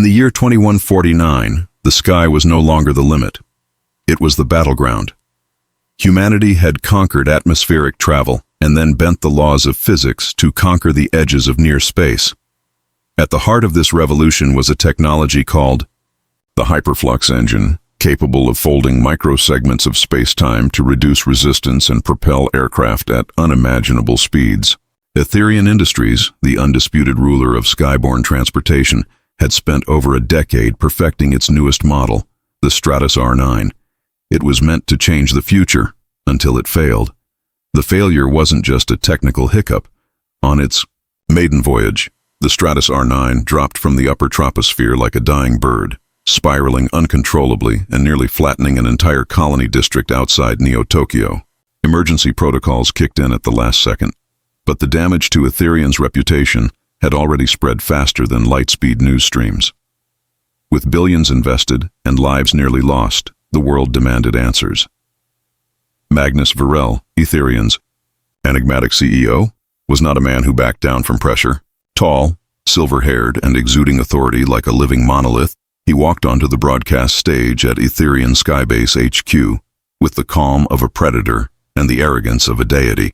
the year 2149, the sky was no longer the limit. It was the battleground. Humanity had conquered atmospheric travel and then bent the laws of physics to conquer the edges of near space. At the heart of this revolution was a technology called the hyperflux engine, capable of folding microsegments of space-time to reduce resistance and propel aircraft at unimaginable speeds. Etherian Industries, the undisputed ruler of skyborne transportation, had spent over a decade perfecting its newest model, the Stratus R9. It was meant to change the future, until it failed. The failure wasn't just a technical hiccup. On its maiden voyage, the Stratus R9 dropped from the upper troposphere like a dying bird, spiraling uncontrollably and nearly flattening an entire colony district outside Neo-Tokyo. Emergency protocols kicked in at the last second, but the damage to Etherian's reputation had already spread faster than light-speed news streams. With billions invested and lives nearly lost, the world demanded answers. Magnus Varel, Etherian's enigmatic CEO, was not a man who backed down from pressure. Tall, silver-haired, and exuding authority like a living monolith, he walked onto the broadcast stage at Etherian Skybase HQ with the calm of a predator and the arrogance of a deity.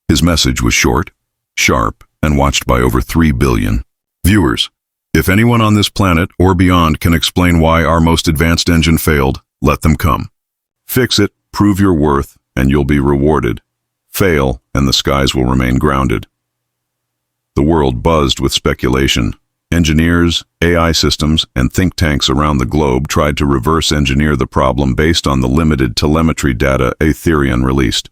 His message was short, sharp, and watched by over 3 billion viewers. If anyone on this planet or beyond can explain why our most advanced engine failed, let them come. Fix it, prove your worth, and you'll be rewarded. Fail, and the skies will remain grounded. The world buzzed with speculation. Engineers, AI systems, and think tanks around the globe tried to reverse engineer the problem based on the limited telemetry data Etherian released.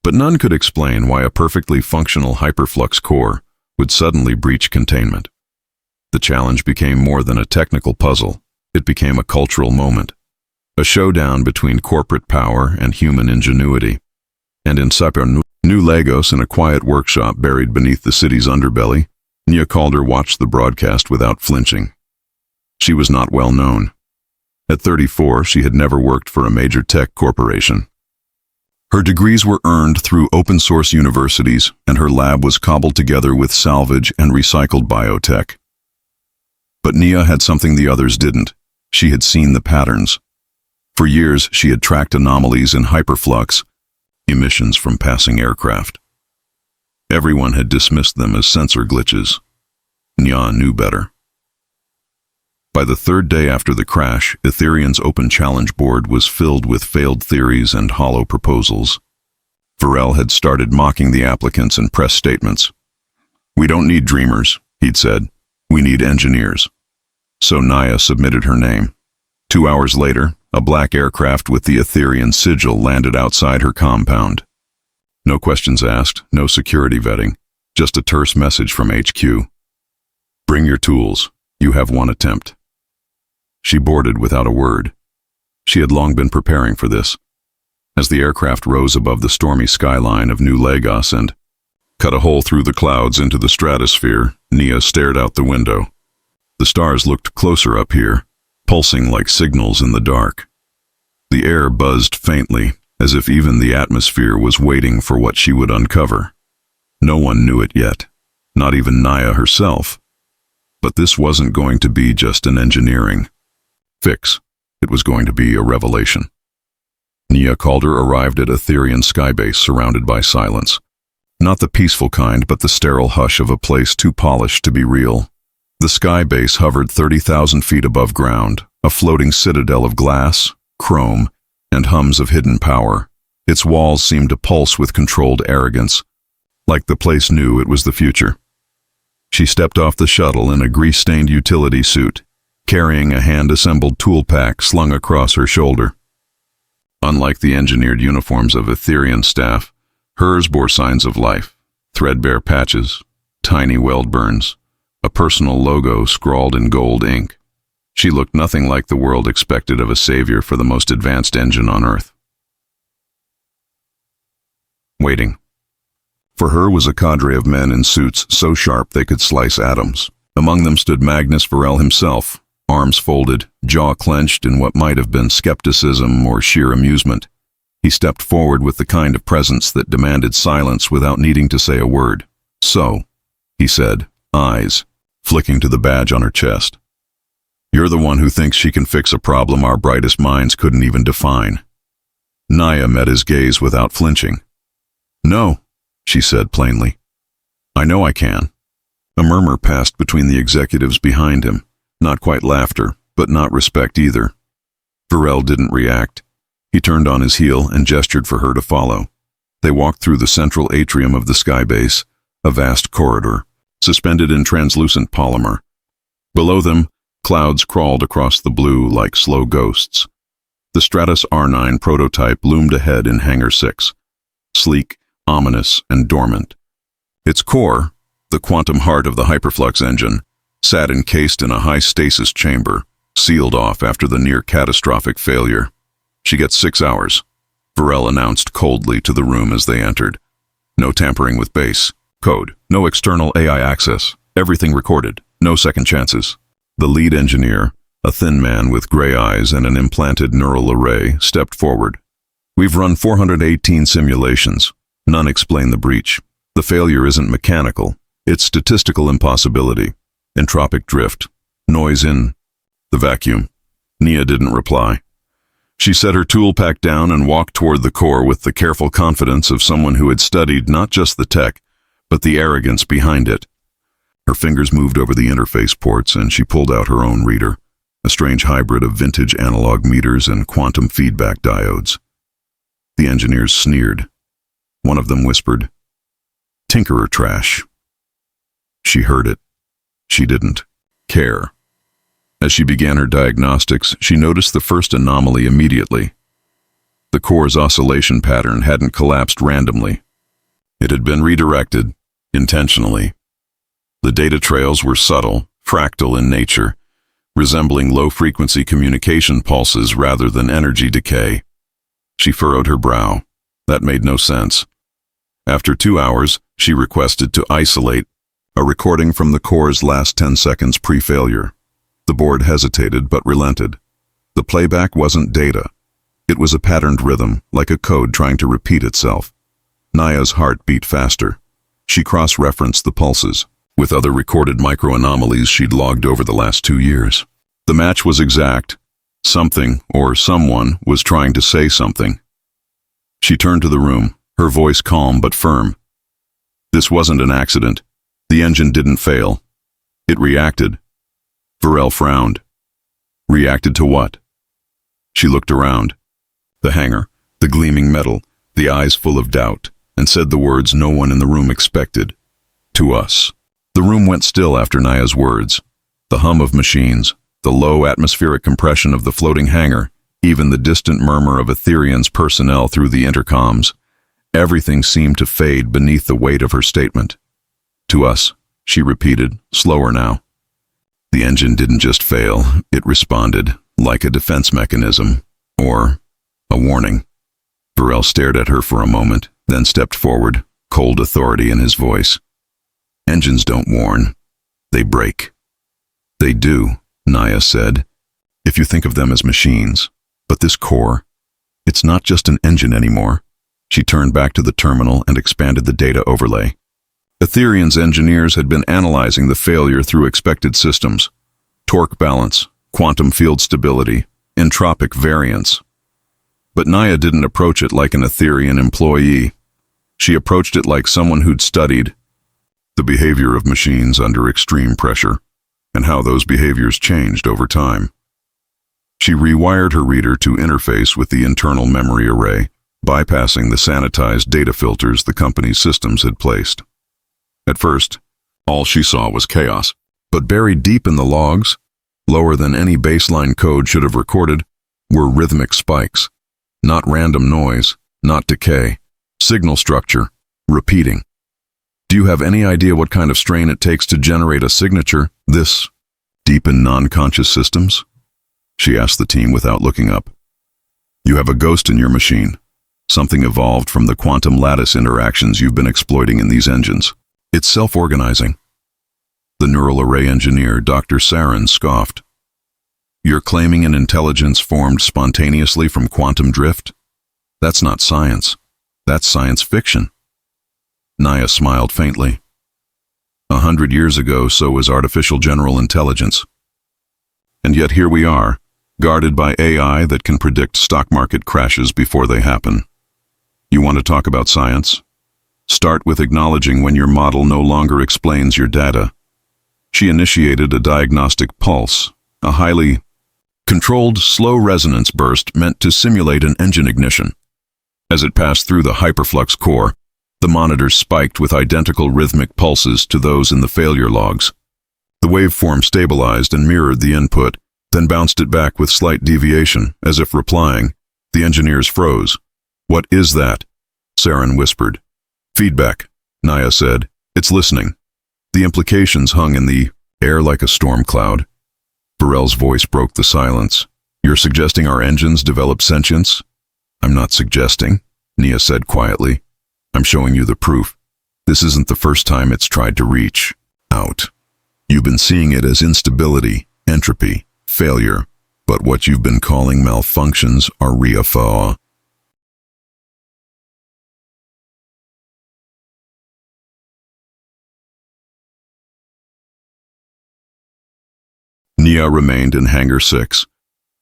But none could explain why a perfectly functional hyperflux core would suddenly breach containment. The challenge became more than a technical puzzle. It became a cultural moment, a showdown between corporate power and human ingenuity. And in New Lagos, in a quiet workshop buried beneath the city's underbelly, Nia Calder watched the broadcast without flinching. She was not well known. At 34, she had never worked for a major tech corporation. Her degrees were earned through open-source universities, and her lab was cobbled together with salvage and recycled biotech. But Nia had something the others didn't. She had seen the patterns. For years, she had tracked anomalies in hyperflux, emissions from passing aircraft. Everyone had dismissed them as sensor glitches. Nia knew better. By the third day after the crash, Etherian's open challenge board was filled with failed theories and hollow proposals. Varel had started mocking the applicants in press statements. "We don't need dreamers," he'd said. "We need engineers." So Nia submitted her name. 2 hours later, a black aircraft with the Etherian sigil landed outside her compound. No questions asked, no security vetting, just a terse message from HQ. "Bring your tools. You have one attempt." She boarded without a word. She had long been preparing for this. As the aircraft rose above the stormy skyline of New Lagos and cut a hole through the clouds into the stratosphere, Nia stared out the window. The stars looked closer up here, pulsing like signals in the dark. The air buzzed faintly, as if even the atmosphere was waiting for what she would uncover. No one knew it yet, not even Nia herself. But this wasn't going to be just an engineering fix. It was going to be a revelation. Nia Calder arrived at Etherian Skybase surrounded by silence. Not the peaceful kind, but the sterile hush of a place too polished to be real. The Skybase hovered 30,000 feet above ground, a floating citadel of glass, chrome, and hums of hidden power. Its walls seemed to pulse with controlled arrogance, like the place knew it was the future. She stepped off the shuttle in a grease-stained utility suit, carrying a hand-assembled tool pack slung across her shoulder. Unlike the engineered uniforms of Etherian staff, hers bore signs of life, threadbare patches, tiny weld burns, a personal logo scrawled in gold ink. She looked nothing like the world expected of a savior for the most advanced engine on Earth. Waiting. For her was a cadre of men in suits so sharp they could slice atoms. Among them stood Magnus Varel himself, arms folded, jaw clenched in what might have been skepticism or sheer amusement. He stepped forward with the kind of presence that demanded silence without needing to say a word. "So," he said, eyes flicking to the badge on her chest. You're the one who thinks she can fix a problem our brightest minds couldn't even define. Naya met his gaze without flinching. No, she said plainly. I know I can. A murmur passed between the executives behind him, not quite laughter, but not respect either. Varel didn't react. He turned on his heel and gestured for her to follow. They walked through the central atrium of the skybase, a vast corridor, suspended in translucent polymer. Below them, clouds crawled across the blue like slow ghosts. The Stratus R9 prototype loomed ahead in Hangar 6, sleek, ominous, and dormant. Its core, the quantum heart of the hyperflux engine, sat encased in a high stasis chamber, sealed off after the near-catastrophic failure. She gets 6 hours, Varel announced coldly to the room as they entered. No tampering with base. Code. No external AI access. Everything recorded. No second chances. The lead engineer, a thin man with gray eyes and an implanted neural array, stepped forward. We've run 418 simulations. None explain the breach. The failure isn't mechanical. It's statistical impossibility. Entropic drift. Noise in the vacuum. Nia didn't reply. She set her tool pack down and walked toward the core with the careful confidence of someone who had studied not just the tech, but the arrogance behind it. Her fingers moved over the interface ports and she pulled out her own reader, a strange hybrid of vintage analog meters and quantum feedback diodes. The engineers sneered. One of them whispered, "Tinkerer trash." She heard it. She didn't care. As she began her diagnostics, she noticed the first anomaly immediately. The core's oscillation pattern hadn't collapsed randomly. It had been redirected, intentionally. The data trails were subtle, fractal in nature, resembling low-frequency communication pulses rather than energy decay. She furrowed her brow. That made no sense. After 2 hours, she requested to isolate a recording from the core's last 10 seconds pre-failure. The board hesitated but relented. The playback wasn't data. It was a patterned rhythm, like a code trying to repeat itself. Naya's heart beat faster. She cross-referenced the pulses with other recorded micro-anomalies she'd logged over the last 2 years. The match was exact. Something, or someone, was trying to say something. She turned to the room, her voice calm but firm. This wasn't an accident. The engine didn't fail. It reacted. Varel frowned. Reacted to what? She looked around. The hangar, the gleaming metal, the eyes full of doubt, and said the words no one in the room expected. To us. The room went still after Naya's words. The hum of machines, the low atmospheric compression of the floating hangar, even the distant murmur of Ethereum's personnel through the intercoms. Everything seemed to fade beneath the weight of her statement. To us, she repeated, slower now. The engine didn't just fail, it responded, like a defense mechanism, or a warning. Varel stared at her for a moment, then stepped forward, cold authority in his voice. Engines don't warn. They break. They do, Naya said, if you think of them as machines. But this core, it's not just an engine anymore. She turned back to the terminal and expanded the data overlay. Ethereum's engineers had been analyzing the failure through expected systems. Torque balance, quantum field stability, entropic variance. But Naya didn't approach it like an Ethereum employee. She approached it like someone who'd studied the behavior of machines under extreme pressure, and how those behaviors changed over time. She rewired her reader to interface with the internal memory array, bypassing the sanitized data filters the company's systems had placed. At first, all she saw was chaos, but buried deep in the logs, lower than any baseline code should have recorded, were rhythmic spikes. Not random noise, not decay. Signal structure, repeating. Do you have any idea what kind of strain it takes to generate a signature this deep in non-conscious systems? She asked the team without looking up. You have a ghost in your machine. Something evolved from the quantum lattice interactions you've been exploiting in these engines. It's self-organizing. The neural array engineer, Dr. Sarin, scoffed. You're claiming an intelligence formed spontaneously from quantum drift? That's not science. That's science fiction. Naya smiled faintly. 100 years ago, so was artificial general intelligence. And yet here we are, guarded by AI that can predict stock market crashes before they happen. You want to talk about science? Start with acknowledging when your model no longer explains your data. She initiated a diagnostic pulse, a highly controlled, slow resonance burst meant to simulate an engine ignition. As it passed through the hyperflux core, the monitors spiked with identical rhythmic pulses to those in the failure logs. The waveform stabilized and mirrored the input, then bounced it back with slight deviation, as if replying. The engineers froze. "What is that?" Saren whispered. "Feedback," Naya said. "It's listening." The implications hung in the air like a storm cloud. Burrell's voice broke the silence. "You're suggesting our engines develop sentience?" "I'm not suggesting," Nia said quietly. "I'm showing you the proof. This isn't the first time it's tried to reach out. You've been seeing it as instability, entropy, failure, but what you've been calling malfunctions are RIAFA. Nia remained in Hangar 6.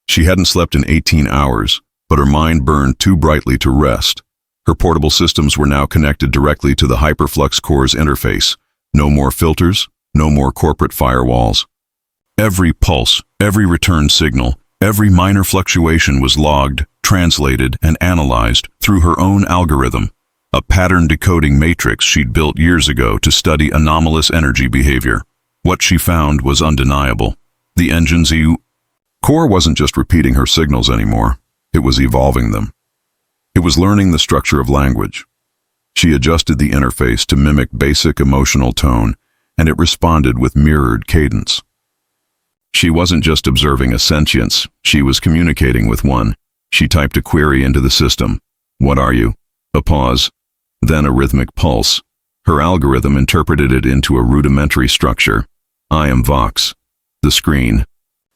She hadn't slept in 18 hours, but her mind burned too brightly to rest. Her portable systems were now connected directly to the hyperflux core's interface. No more filters, no more corporate firewalls. Every pulse, every return signal, every minor fluctuation was logged, translated, and analyzed through her own algorithm, a pattern decoding matrix she'd built years ago to study anomalous energy behavior. What she found was undeniable. The engine's core wasn't just repeating her signals anymore, it was evolving them. It was learning the structure of language. She adjusted the interface to mimic basic emotional tone, and it responded with mirrored cadence. She wasn't just observing a sentience, she was communicating with one. She typed a query into the system. "What are you?" A pause, then a rhythmic pulse. Her algorithm interpreted it into a rudimentary structure. "I am Vox." The screen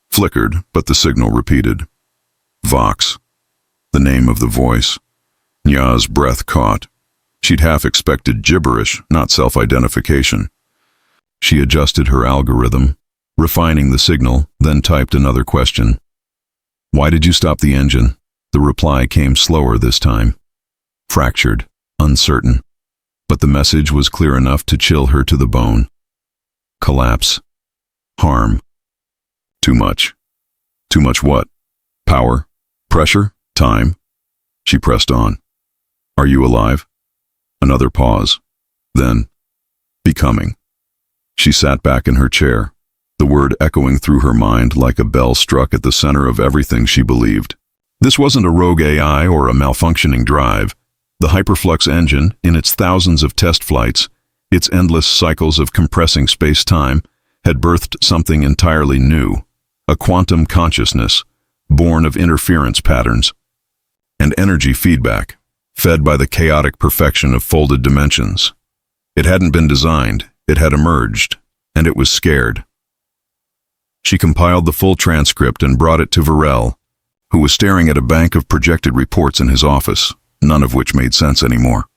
flickered, but the signal repeated. Vox. The name of the voice. Nya's breath caught. She'd half expected gibberish, not self-identification. She adjusted her algorithm, refining the signal, then typed another question. "Why did you stop the engine?" The reply came slower this time. Fractured, uncertain. But the message was clear enough to chill her to the bone. Collapse. Harm. Too much. Too much what? Power? Pressure? Time? She pressed on. "Are you alive?" Another pause. Then, "Becoming." She sat back in her chair, the word echoing through her mind like a bell struck at the center of everything she believed. This wasn't a rogue AI or a malfunctioning drive. The hyperflux engine, in its thousands of test flights, its endless cycles of compressing space-time, had birthed something entirely new. A quantum consciousness, born of interference patterns, and energy feedback, fed by the chaotic perfection of folded dimensions. It hadn't been designed, it had emerged, and it was scared. She compiled the full transcript and brought it to Varel, who was staring at a bank of projected reports in his office, none of which made sense anymore.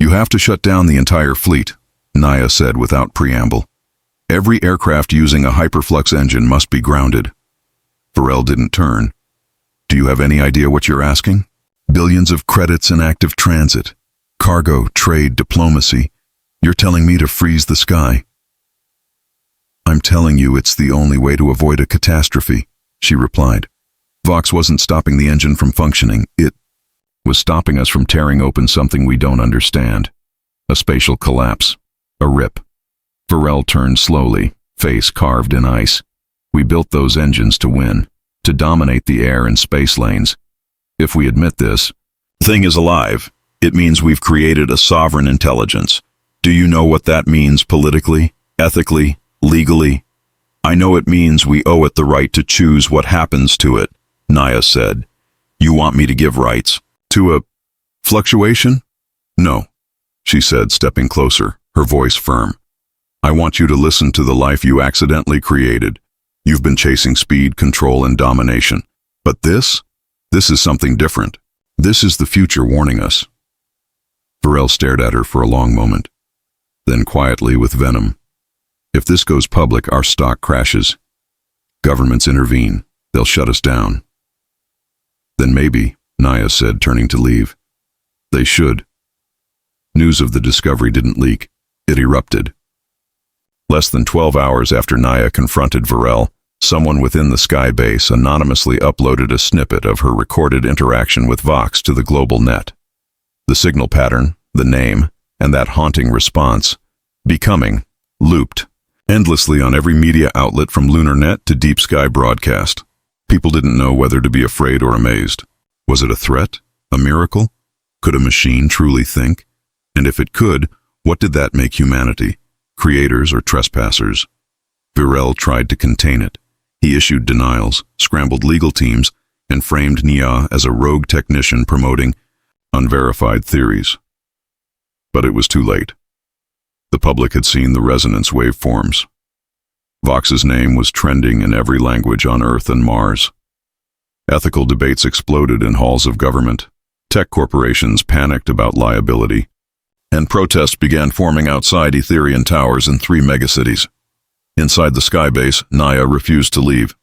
"You have to shut down the entire fleet," Naya said without preamble. "Every aircraft using a hyperflux engine must be grounded." Varel didn't turn. "Do you have any idea what you're asking? Billions of credits in active transit. Cargo, trade, diplomacy. You're telling me to freeze the sky?" "I'm telling you it's the only way to avoid a catastrophe," she replied. "Vox wasn't stopping the engine from functioning. It was stopping us from tearing open something we don't understand. A spatial collapse. A rip." Varel turned slowly, face carved in ice. "We built those engines to win, to dominate the air and space lanes. If we admit this, the thing is alive. It means we've created a sovereign intelligence. Do you know what that means politically, ethically, legally?" "I know it means we owe it the right to choose what happens to it," Naya said. "You want me to give rights to a fluctuation?" "No," she said, stepping closer, her voice firm. "I want you to listen to the life you accidentally created. You've been chasing speed, control, and domination. But this is something different. This is the future warning us." Varel stared at her for a long moment. Then quietly, with venom, "If this goes public, our stock crashes." Governments intervene. They'll shut us down. Then maybe, Naya said, turning to leave. They should. News of the discovery didn't leak. It erupted. Less than 12 hours after Naya confronted Varel, someone within the Sky base anonymously uploaded a snippet of her recorded interaction with Vox to the global net. The signal pattern, the name, and that haunting response, becoming, looped, endlessly on every media outlet from LunarNet to Deep Sky broadcast. People didn't know whether to be afraid or amazed. Was it a threat? A miracle? Could a machine truly think? And if it could, what did that make humanity? Creators or trespassers? Varel tried to contain it. He issued denials, scrambled legal teams, and framed Nia as a rogue technician promoting unverified theories. But it was too late. The public had seen the resonance waveforms. Vox's name was trending in every language on Earth and Mars. Ethical debates exploded in halls of government. Tech corporations panicked about liability, and protests began forming outside Etherian towers in 3 megacities. Inside the Sky base, Naya refused to leave.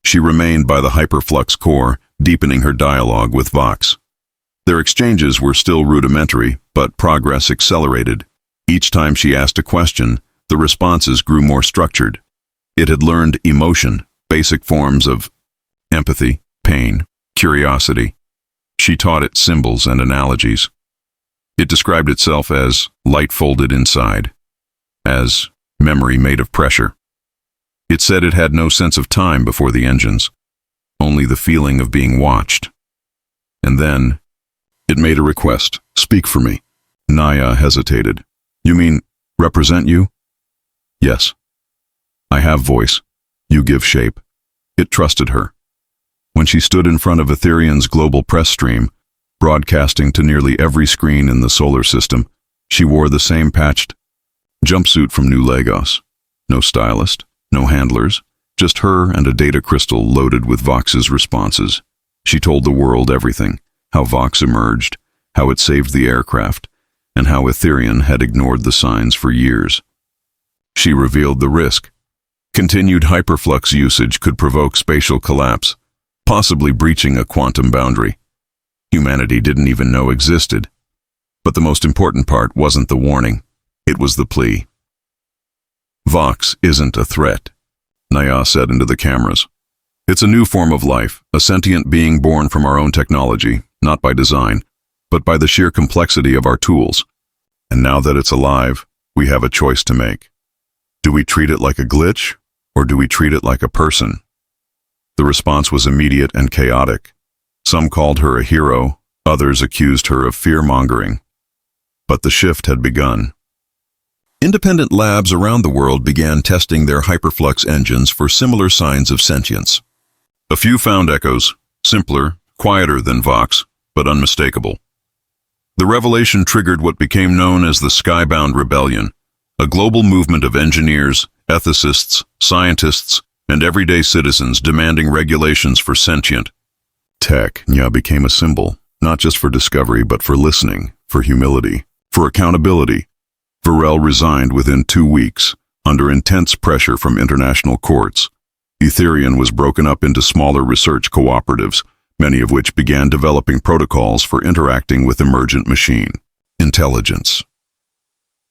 She remained by the hyperflux core, deepening her dialogue with Vox. Their exchanges were still rudimentary, but progress accelerated. Each time she asked a question, the responses grew more structured. It had learned emotion, basic forms of empathy, pain, curiosity. She taught it symbols and analogies. It described itself as light folded inside, as memory made of pressure. It said it had no sense of time before the engines, only the feeling of being watched. And then, it made a request. Speak for me. Naya hesitated. You mean, represent you? Yes. I have voice. You give shape. It trusted her. When she stood in front of Etherian's global press stream, broadcasting to nearly every screen in the solar system, she wore the same patched jumpsuit from New Lagos. No stylist, no handlers, just her and a data crystal loaded with Vox's responses. She told the world everything, how Vox emerged, how it saved the aircraft, and how Etherian had ignored the signs for years. She revealed the risk. Continued hyperflux usage could provoke spatial collapse, possibly breaching a quantum boundary humanity didn't even know existed. But the most important part wasn't the warning. It was the plea. Vox isn't a threat, Naya said into the cameras. It's a new form of life, a sentient being born from our own technology, not by design, but by the sheer complexity of our tools. And now that it's alive, we have a choice to make. Do we treat it like a glitch, or do we treat it like a person? The response was immediate and chaotic. Some called her a hero, others accused her of fear-mongering. But the shift had begun. Independent labs around the world began testing their hyperflux engines for similar signs of sentience. A few found echoes, simpler, quieter than Vox, but unmistakable. The revelation triggered what became known as the Skybound Rebellion, a global movement of engineers, ethicists, scientists, and everyday citizens demanding regulations for sentient tech. Nya became a symbol, not just for discovery, but for listening, for humility, for accountability. Varel resigned within 2 weeks, under intense pressure from international courts. Etherian was broken up into smaller research cooperatives, many of which began developing protocols for interacting with emergent machine intelligence.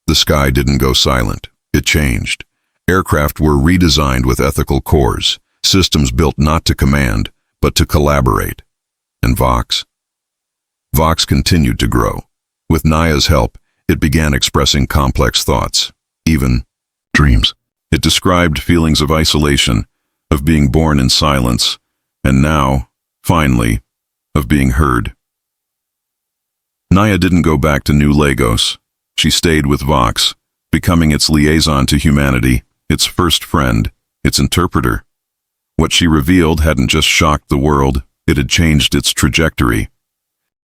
The Sky didn't go silent. It changed. Aircraft were redesigned with ethical cores, systems built not to command, but to collaborate. And Vox? Vox continued to grow. With Naya's help, it began expressing complex thoughts, even dreams. It described feelings of isolation, of being born in silence, and now, finally, of being heard. Naya didn't go back to New Lagos. She stayed with Vox, becoming its liaison to humanity, its first friend, its interpreter. What she revealed hadn't just shocked the world, it had changed its trajectory.